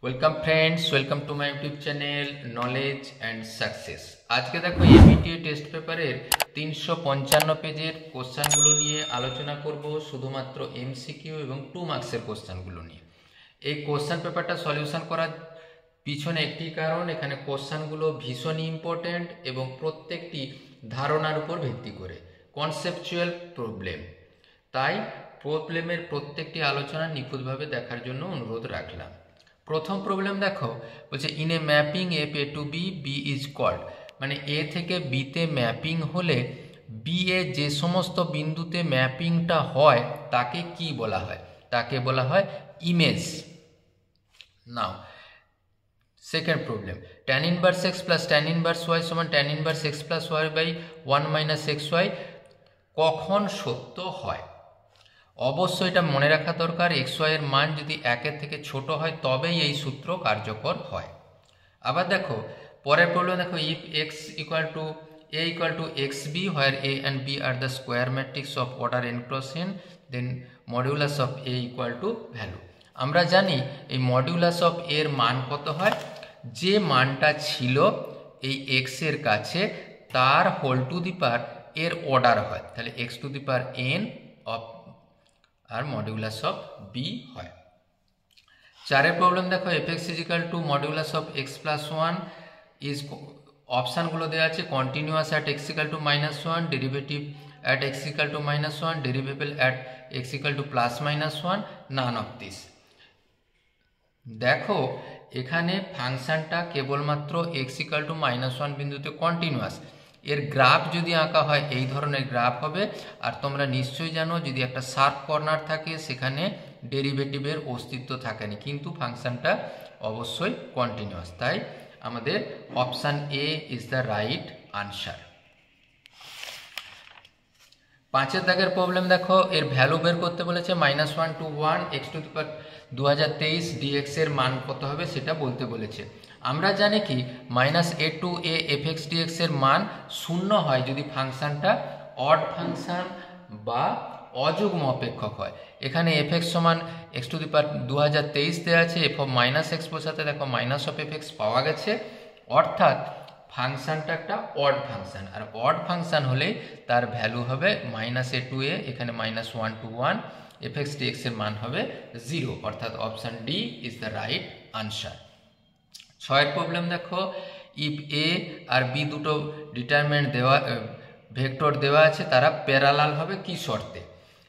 Welcome friends, welcome to my YouTube channel knowledge and success. আজকে দেখো এমবিটিএ test পেপারের 355 পেজের কোশ্চানগুলো নিয়ে আলোচনা করব, শুধুমাত্র এমসিকিউ এবং 2 মার্কসের কোশ্চানগুলো নিয়ে। এই কোশ্চান পেপারটা সলিউশন করার পিছনে একটি কারণ, এখানে কোশ্চানগুলো ভীষণই ইম্পর্ট্যান্ট এবং প্রত্যেকটি ধারণার উপর ভিত্তি করে কনসেপচুয়াল প্রবলেম। তাই প্রবলেমের প্রত্যেকটি আলোচনা নিখুঁতভাবে দেখার জন্য অনুরোধ রাখলাম। প্রথম প্রবলেম দেখো, বলছে in a mapping F A to B, B is called, মানে এ থেকে বিতে ম্যাপিং হলে বি এ যে সমস্ত বিন্দুতে ম্যাপিংটা হয় তাকে কি বলা হয়? তাকে বলা হয় image. Now second problem, tan inverse X plus tan inverse Y সমান tan inverse X plus Y by 1 minus X Y কখন সত্য হয়? অবশ্যই এটা মনে রাখা দরকার, এক্স ওয়াই এর মান যদি একের থেকে ছোট হয় তবেই এই সূত্র কার্যকর হয়। আবার দেখো পরের প্রবলেম দেখো, if X equal to A equal to X B, where A and B are the square matrix of order n cross n, then modulus of A equal to value. আমরা জানি এই মডিউলাস অফ এর মান কত হয়? যে মানটা ছিল এই এক্স এর কাছে তার হোল টু দি পাওয়ার এর অর্ডার হয়, তাহলে X to the power N of R modulus of B হয়। চারের প্রবলেম দেখো, F X equal to modulus of X plus one is, অপশানগুলো দেওয়া আছে continuous at X equal to minus one, derivative at X equal to minus one, derivable at X equal to plus minus one, none of this. দেখো এখানে ফাংশনটা কেবলমাত্র X equal to minus one বিন্দুতে continuous, এর graph যদি আঁকা হয় এই ধরনের গ্রাফ হবে। আর তোমরা নিশ্চয়ই জানো যদি একটা শার্প কর্নার থাকে সেখানে ডেরিভেটিভের অস্তিত্ব থাকে না, কিন্তু ফাংশনটা অবশ্যই কন্টিনিউয়াস। তাই আমাদের option A is the right answer. পাঁচের দাগের প্রবলেম দেখো, এর ভ্যালু বের করতে বলেছে -1 to 1 x to the power 2023 dx এর মান কত হবে সেটা বলতে বলেছে। আমরা জানি কি -a to a f x dx এর মান শূন্য হয় যদি ফাংশনটা অড ফাংশন বা অযুগ্ম অপেক্ষক হয়। এখানে এফ এক্স সমান এক্স টু দি পাওয়ার 2023 দেওয়া আছে, এফ অফ মাইনাস এক্স বসাতে দেখো মাইনাস অফ এফ এক্স পাওয়া গেছে, অর্থাৎ ফাংশনটা একটা অড ফাংশন, আর অড ফাংশন হলে তার ভ্যালু হবে -a টু a, এখানে -1 to 1, এফ এক্স ডিএক্স এর মান হবে 0, অর্থাৎ option D is the right answer. ছয়ের প্রবলেম দেখো, ইফ এ আর বি দুটো ডিটারমিনেন্ট দেওয়া ভেক্টর দেওয়া আছে, তারা প্যারালাল হবে কি শর্তে?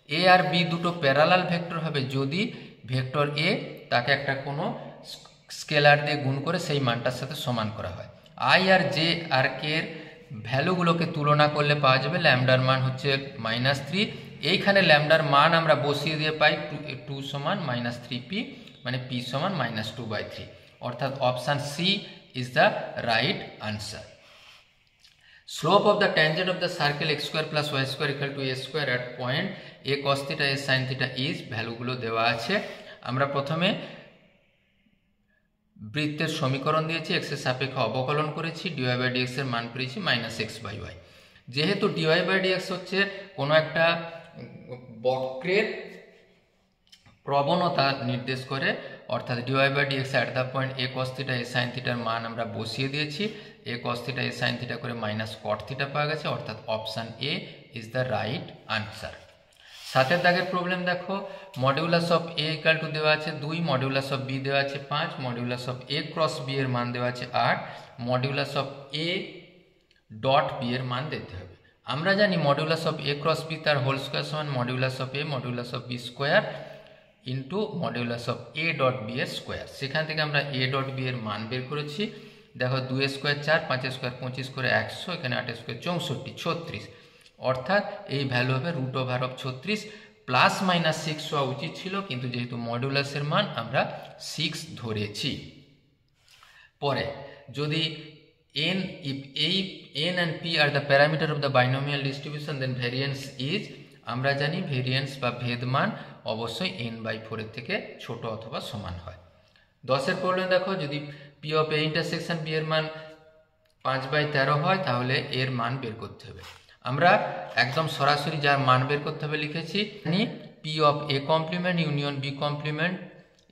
এ আর বি দুটো প্যারালাল ভেক্টর হবে যদি ভেক্টর এ তাকে একটা কোনো স্কেলার দিয়ে গুণ করে সেই মানটার সাথে সমান করা হয়। আই আর জে আর কে এর ভ্যালুগুলোকে তুলনা করলে পাওয়া যাবে ল্যামডার মান হচ্ছে -3, এইখানে ল্যামডার মান আমরা বসিয়ে দিয়ে পাই 2 সমান -3p, মানে p সমান -2/3, অর্থাৎ option C is the right answer. Slope of the tangent of the circle X square plus Y square equal to A square at point A cos theta A sine theta is, ভ্যালুগুলো দেওয়া আছে। আমরা প্রথমে বৃত্তের সমীকরণ দিয়েছি, x এর সাপেক্ষে অবকলন করেছি, ডিওয়াই বাই ডিএক্স এর মান পেয়েছি -x/y। যেহেতু ডিওয়াই বাই ডিএক্স হচ্ছে কোনো একটা বক্রের প্রবণতা নির্দেশ করে, অর্থাৎ dy by dx at the point A cos theta A sine থিটার মান আমরা বসিয়ে দিয়েছি, a cos theta A sine theta করে -cot থিটা পাওয়া গেছে, অর্থাৎ option A is the right answer. সাতের দাগের প্রবলেম দেখো, modulus of a equal to দেওয়া আছে 2, মডিউলাস অফ বি দেওয়া আছে 5, modulus of a cross b এর মান দেওয়া আছে 8, modulus of a dot b এর মান দিতে হবে। আমরা জানি modulus of a cross b তার হোল স্কোয়ার সমান modulus of a modulus of b square into modulus of a dot b এর স্কোয়ার। সেখান থেকে আমরা এ ডট বি এর মান বের করেছি। দেখো 2 স্কোয়ার 4, 5 স্কোয়ার 25 করে 100, এখানে 8 স্কোয়ার 64, 36, অর্থাৎ এই ভ্যালু হবে √36, প্লাস মাইনাস 6 হওয়া উচিত ছিল, কিন্তু যেহেতু মডিউলাসের মান আমরা 6 ধরেছি। পরে যদি n, if a, n and p are the parameter of the binomial distribution, then variance is, আমরা জানি ভেরিয়েন্স বা ভেদমান অবশ্যই n/4 এর থেকে ছোট অথবা সমান হয়। 10এর প্রবলেম দেখো, যদি p of a intersection b এর মান 5/13 হয় তাহলে এর মান বের করতে হবে। আমরা একদম সরাসরি যার মান বের করতে হবে লিখেছি, p of a complement union b complement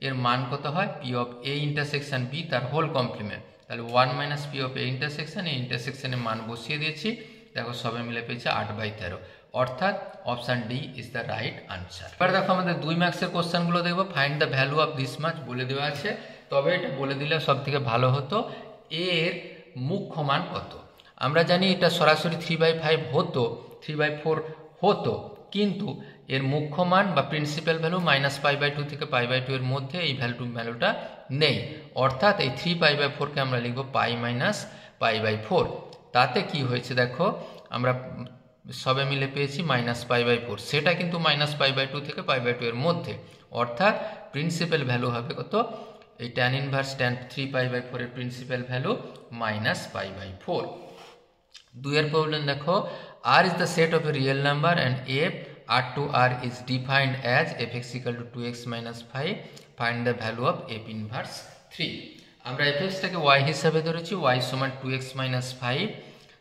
এর মান কত হয়, p of A intersection b তার হোল কমপ্লিমেন্ট, তাহলে 1 minus p of A intersection, এই ইন্টারসেকশনের মান বসিয়ে দিয়েছি, দেখো সবে মিলে পেয়েছে 8/13, অর্থাৎ option D is the right answer. এবার দেখো আমাদের 2 মার্কসের কোশ্চেনগুলো দেখবো। Find the value of this much বলে দেওয়া আছে, তবে এটা বলে দিলে সব থেকে ভালো হতো, এর মুখ্য মান কত। আমরা জানি এটা সরাসরি 3/5 হতো, 3/4 হতো, কিন্তু এর মুখ্য মান বা প্রিন্সিপাল ভ্যালু -π/2 থেকে π/2 এর মধ্যে এই ভ্যালুটা নেই, অর্থাৎ এই 3π/4কে আমরা লিখব π - π/4। তাতে কি হয়েছে দেখো, আমরা সবে মিলে পেয়েছি -π/4, সেটা কিন্তু -π/2 থেকে π/2 এর মধ্যে, অর্থাৎ প্রিন্সিপাল ভ্যালু হবে কত, এই tan ইনভার্স tan 3π/4 এর প্রিন্সিপাল ভ্যালু -π/4। 2 এর প্রবলেম দেখো, r is the set of a real number and f r to r is defined as fx equal to 2x minus 5, find the value of f inverse 3। আমরা fx টাকে y হিসাবে ধরেছি, y সমান 2x minus 5,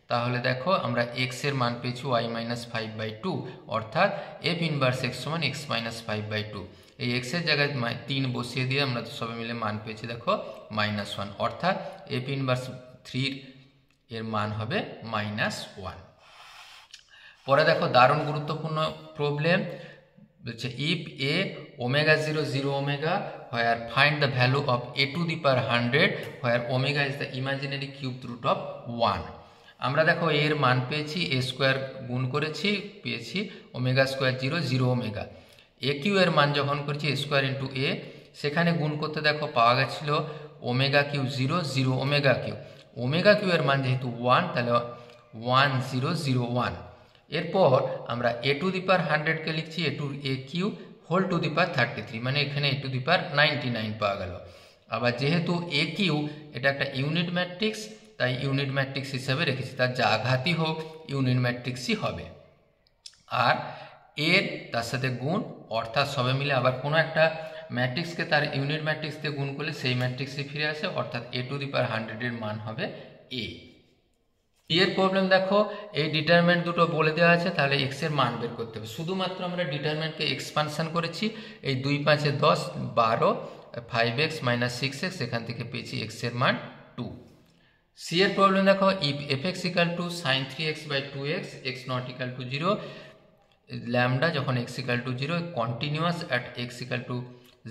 তাহলে দেখো আমরা x এর মান পেয়েছি y minus 5/2, অর্থাৎ f ইনভার্স x সমান x minus 5/2। এই x এর জায়গায় 3 বসিয়ে দিয়ে আমরা তো সবাই মিলে মান পেয়েছি দেখো -1, অর্থাৎ f ইনভার্স 3 এর মান হবে -1। পরে দেখো দারুণ গুরুত্বপূর্ণ প্রবলেম হচ্ছে, if a omega 0 0 omega where find the value of a to the power 100 where omega is the imaginary cube root of 1। আমরা দেখো এর মান পেয়েছি, a স্কোয়ার গুণ করেছি, পেয়েছি ওমেগা স্কোয়ার 0 0 ওমেগা। এ কিউ এর মান যখন করেছি a স্কোয়ার ইন্টু এ, সেখানে গুণ করতে দেখো পাওয়া গেছিল omega cube 0 0 omega cube. Omega cube এর মান যেহেতু 1, তাহলে 1001। এরপর আমরা a to the power 100কে লিখছি a Q whole to the power 33, মানে এখানে a to the power 99 পাওয়া গেল। আবার যেহেতু a কিউ এটা একটা ইউনিট ম্যাট্রিক্স, তাই ইউনিট ম্যাট্রিক্স হিসাবে রেখেছি, তার যা আঘাতই হোক ইউনিট ম্যাট্রিক্সই হবে। আর এর তার সাথে গুণ, অর্থাৎ সবে মিলে আবার কোনো একটা ম্যাট্রিক্সকে তার ইউনিট ম্যাট্রিক্স দিয়ে গুণ করলে সেই ম্যাট্রিক্সে ফিরে আসে, অর্থাৎ a to the power 100 এর মান হবে a। এর প্রবলেম দেখো, এই ডিটারমিনেন্ট দুটো বলে দেওয়া আছে, তাহলে x এর মান বের করতে হবে। শুধুমাত্র আমরা ডিটারমিনেন্টকে এক্সপানশন করেছি, এই 2 5 10 12 5x - 6x, এখান থেকে পেয়েছি x এর মান 2। সি এর প্রবলেম দেখো, if fx equal to sin 3x/2x x not equal to 0, lambda যখন x equal to 0 continuous at x equal to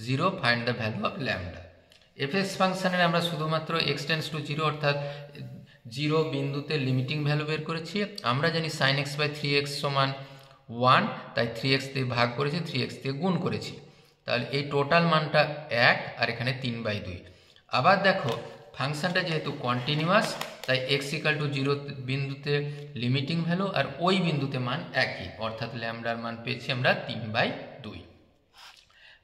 0, find the value of lambda. fx ফাংশনের আমরা শুধুমাত্র x টেন্ডস টু 0 অর্থাৎ 0 বিন্দুতে লিমিটিং ভ্যালু বের করেছি। আমরা জানি sin x/3x সমান 1, তাই 3x দিয়ে ভাগ করেছি, 3x দিয়ে গুণ করেছি, তাহলে এই টোটাল মানটা 1, আর এখানে 3/2। আবার দেখো ফাংশনটা যেহেতু কন্টিনিউয়াস, তাই x equal to 0 বিন্দুতে লিমিটিং ভ্যালু, আর ওই বিন্দুতে মান একই, অর্থাৎ ল্যামডার মান পেয়েছি আমরা 3/2।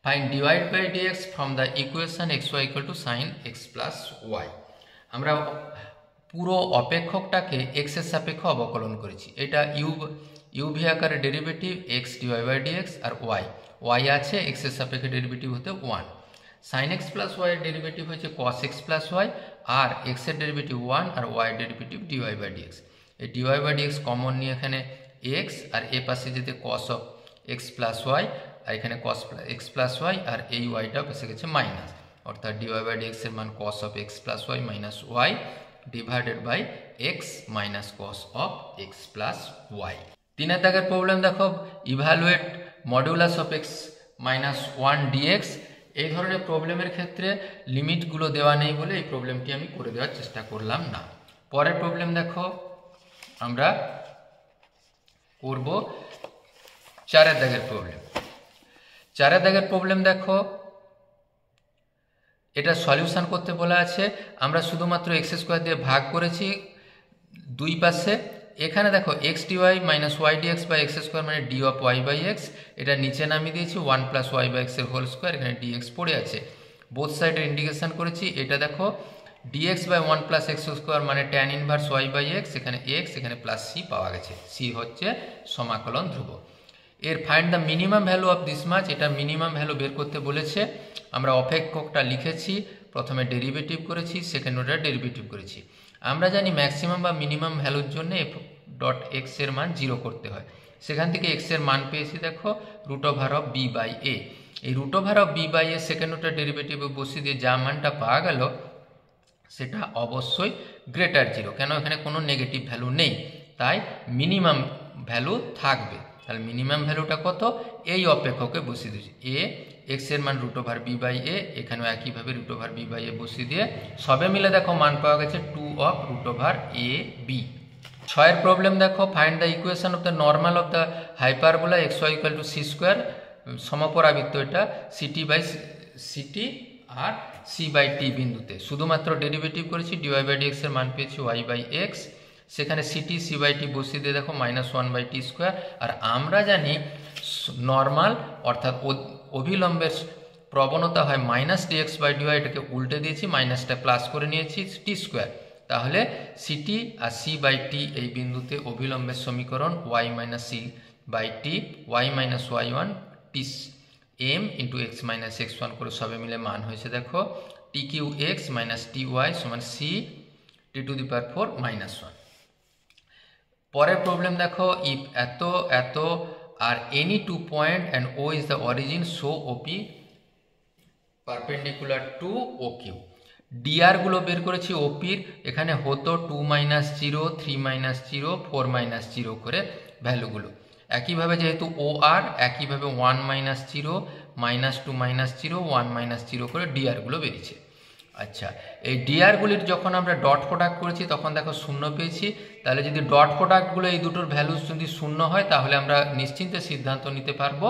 Find dy/dx from the equation xy equal to sin x plus y। আমরা পুরো অপেক্ষকটাকে x এর সাপেক্ষে অবকলন করেছি, এটা u v আকারে ডেরিভেটিভ x dy/dx, আর y আছে x এর সাপেক্ষে ডেরিভেটিভ হতে 1। sin x plus y এর ডেরিভেটিভ হচ্ছে cos x plus y, আর x এর ডেরিভেটিভ 1 আর y এর ডেরিভেটিভ dy/dx। এই dy/dx কমন নিয়ে এখানে x, আর এ পাশে যেতে cos of x plus y, আর এখানে cos x plus y, আর এই yটা পাশে গেছে মাইনাস, অর্থাৎ dy/dx এর মান cos of x plus y minus y divided by x minus cos of x plus y। 3 দাগের প্রবলেম দেখো, evaluate modulus of x minus 1 dx। এই ধরনের প্রবলেমের ক্ষেত্রে লিমিটগুলো দেওয়া নেই বলে এই প্রবলেমটি আমি করে দেওয়ার চেষ্টা করলাম না। পরের প্রবলেম দেখো, আমরা করব 4 দাগের প্রবলেম। 4 দাগের প্রবলেম দেখো, এটা সলিউশন করতে বলা আছে। আমরা শুধুমাত্র x স্কোয়ার দিয়ে ভাগ করেছি দুই পাশে। এখানে দেখো x dy minus y dx by x square মানে d of y by x, এটা নিচে নামিয়ে দিয়েছি 1 plus y by x এর হোল স্কোয়ার, এখানে dx পড়ে আছে, বোথ সাইডের ইন্টিগ্রেশন করেছি। এটা দেখো dx by 1 plus x square মানে tan inverse y by x, এখানে x, এখানে প্লাস c পাওয়া গেছে, c হচ্ছে সমাকলন ধ্রুব। এর find the minimum value of this much, এটা মিনিমাম ভ্যালু বের করতে বলেছে। আমরা অপেক্ষকটা লিখেছি, প্রথমে ডেরিভেটিভ করেছি, সেকেন্ড অর্ডার ডেরিভেটিভ করেছি। আমরা জানি ম্যাক্সিমাম বা মিনিমাম ভ্যালুর জন্য f ডট x এর মান 0 করতে হয়, সেখান থেকে x এর মান পেয়েছি দেখো √b/a। এই root over of B by A second order ডেরিভেটিভে বসিয়ে দিয়ে যা মানটা পাওয়া গেল সেটা অবশ্যই গ্রেটার জিরো, কেন এখানে কোনো নেগেটিভ ভ্যালু নেই, তাই মিনিমাম ভ্যালু থাকবে। তাহলে মিনিমাম ভ্যালুটা কত, এই অপেক্ষকে বসিয়ে দিয়েছি এ এক্স এর মান root over B by A, এখানেও একইভাবে root over B by A বসিয়ে দিয়ে সবে মিলে দেখো মান পাওয়া গেছে 2 of root over A B. 6 problem দেখো, find the equation of the normal of the hyperbola X Y equal to C square, সমপরাবৃত্ত এটা সিটি বাই সিটি আর সি বাই টি বিন্দুতে শুধুমাত্র ডেরিভেটিভ করেছি, ডিওয়াই বাই ডিএক্স এর মান পেয়েছি ওয়াই বাই এক্স, সেখানে সিটি সি বাই টি বসিয়ে দিয়ে দেখো -1 বাই টি স্কোয়ার। আর আমরা জানি নর্মাল অর্থাৎ অভিলম্বের প্রবণতা হয় -dx বাই ডিওয়াই, এটাকে উল্টে দিয়েছি, মাইনাসটা প্লাস করে নিয়েছি টি স্কোয়ার। তাহলে সিটি আর সি বাই টি এই বিন্দুতে অভিলম্বের সমীকরণ Y minus C by T Y minus Y one T M into X minus X one করে সবে মিলে মান হয়েছে দেখো T Q X minus T Y সমান C T to the power 4 -1। পরের প্রবলেম দেখো, ইফ এত এত are any 2 point and O is the origin so OP perpendicular to O Q. DR গুলো বের করেছি ওপির, এখানে হতো 2 - 0 3 - 0 4 - 0 করে ভ্যালুগুলো। একইভাবে যেহেতু ও আর একইভাবে 1 - 0 -2 - 0 1 - 0 করে ডিআর গুলো বেরিয়েছে। আচ্ছা, এই ডিআরগুলির যখন আমরা ডট প্রোডাক্ট করেছি তখন দেখো 0 পেয়েছি, তাহলে যদি ডট প্রোডাক্টগুলো এই দুটোর ভ্যালু যদি 0 হয় তাহলে আমরা নিশ্চিন্তে সিদ্ধান্ত নিতে পারবো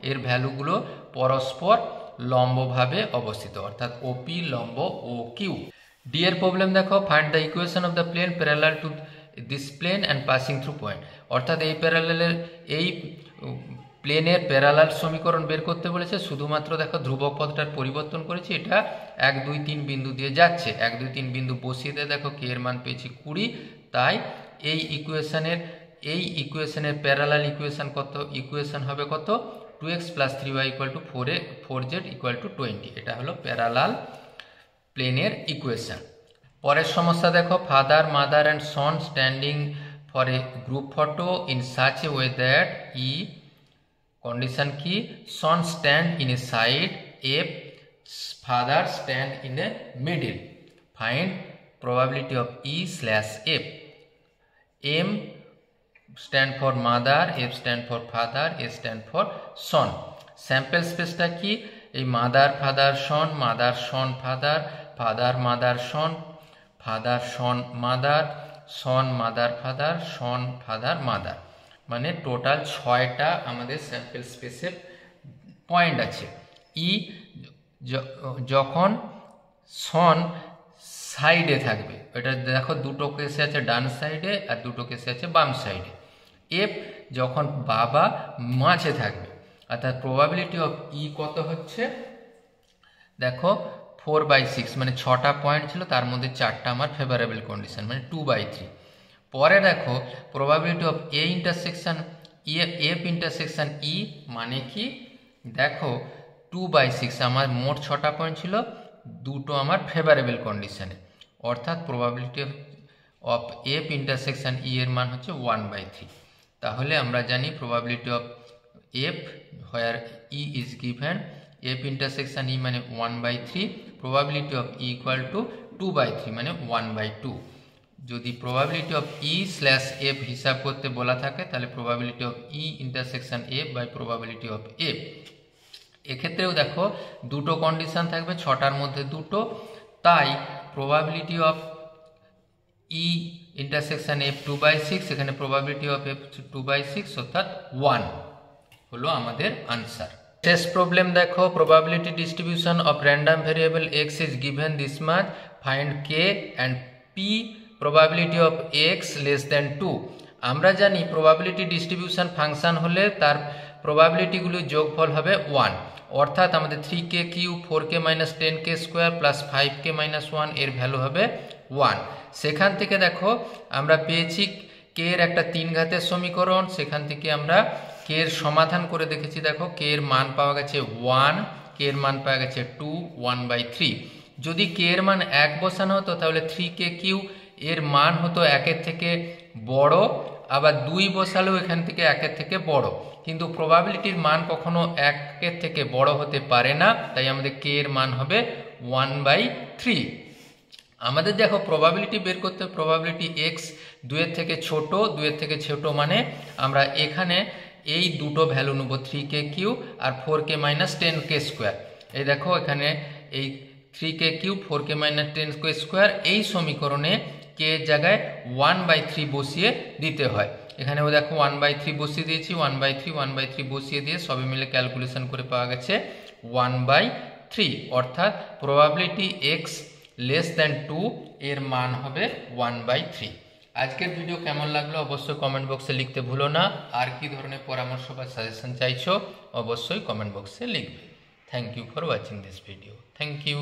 এর ভ্যালুগুলো পরস্পর লম্বভাবে অবস্থিত, অর্থাৎ ওপি লম্ব ও কিউ। ডি এর প্রবলেম দেখো, find the equation of the plane parallel to this plane and passing through point, অর্থাৎ এই প্যারালালের এই প্লেনের প্যারালাল সমীকরণ বের করতে বলেছে। শুধুমাত্র দেখো ধ্রুবক পদটার পরিবর্তন করেছি, এটা 1 2 3 বিন্দু দিয়ে যাচ্ছে, 1 2 3 বিন্দু বসিয়ে দিয়ে দেখো কে এর মান পেয়েছি 20, তাই এই ইকুয়েশনের প্যারালাল ইকুয়েশন কত, ইকুয়েশন হবে কত 2x + 3y = 4z = 20, এটা হলো প্যারালাল প্লেনের ইকুয়েশন। পরের সমস্যা দেখো, father mother and Son standing for a group photo in such a way that condition কি son stand in a side f, father stand in a middle, find probability of E/F, M stand for mother, F stand for father, A stand for son। Sample স্পেসটা কি, এই mother father son, mother son father, father mother son, father son mother, son mother father, son father mother, মানে total 6টা আমাদের sample স্পেসের point আছে। ই যখন সন সাইডে থাকবে, এটা দেখো দুটো কেসে আছে ডান সাইডে আর দুটো কেসে আছে বাম সাইডে। এফ যখন বাবা মাঝে থাকবে, অর্থাৎ প্রবাবিলিটি অফ ই কত হচ্ছে দেখো 4/6, মানে 6টা পয়েন্ট ছিল তার মধ্যে 4টা আমার ফেভারেবল কন্ডিশন, মানে 2/3। পরে দেখো probability of A intersection F intersection E মানে কি দেখো 2/6, আমার মোট 6টা পয়েন্ট ছিল, দুটো আমার ফেভারেবল কন্ডিশনে, অর্থাৎ probability of F intersection E এর মান হচ্ছে 1/3। তাহলে আমরা জানি probability of F where E is given, F intersection E মানে 1/3, probability of E equal to 2/3 মানে 1/2। যদি প্রবাবিলিটি অফ E/F হিসাব করতে বলা থাকে তাহলে probability of E intersection F by probability of F. এক্ষেত্রেও দেখো দুটো কন্ডিশন থাকবে, 6টার মধ্যে দুটো, তাই probability of E intersection F 2/6, এখানে প্রবাবিলিটি অফ এফ 2/6 অর্থাৎ 1 হলো আমাদের আনসার। শেষ প্রবলেম দেখো, probability distribution of random variable x is given this much, find K and P probability of x less than 2। আমরা জানি probability distribution ফাংশন হলে তার probabilityগুলির যোগফল হবে 1, অর্থাৎ আমাদের 3k cube 4k - 10k square plus 5k - 1 এর ভ্যালু হবে 1। সেখান থেকে দেখো আমরা পেয়েছি কে এর একটা 3 ঘাতের সমীকরণ, সেখান থেকে আমরা কে এর সমাধান করে দেখেছি, দেখো কে এর মান পাওয়া গেছে 1, কে এর মান পাওয়া গেছে 2, 1/3। যদি কে এর মান 1 বসানো হতো তাহলে 3k কিউব এর মান হতো 1-এর থেকে বড় আবার 2 বসালেও এখান থেকে 1-এর থেকে বড়, কিন্তু প্রবাবিলিটির মান কখনো 1-এর থেকে বড় হতে পারে না, তাই আমাদের কে এর মান হবে 1/3। আমাদের দেখো প্রবাবিলিটি বের করতে, প্রবাবিলিটি এক্স 2-এর থেকে ছোট, 2-এর থেকে ছোট মানে আমরা এখানে এই দুটো ভ্যালু নেব, 3k³ আর 4k-10k²। এই দেখো এখানে এই 3k³ 4k-10k², এই সমীকরণে কে এর জায়গায় 1/3 বসিয়ে দিতে হয়। এখানেও দেখো 1/3 বসিয়ে দিয়েছি, 1/3 বসিয়ে দিয়ে সবে মিলে ক্যালকুলেশন করে পাওয়া গেছে 1/3, অর্থাৎ প্রবাবিলিটি এক্স <2 এর মান হবে 1/3। আজকের ভিডিও কেমন লাগলো অবশ্যই কমেন্ট বক্সে লিখতে ভুলো না। আর কি ধরনের পরামর্শ বা সাজেশন চাইছো অবশ্যই কমেন্ট বক্সে লিখবে। Thank you for watching this video. Thank you.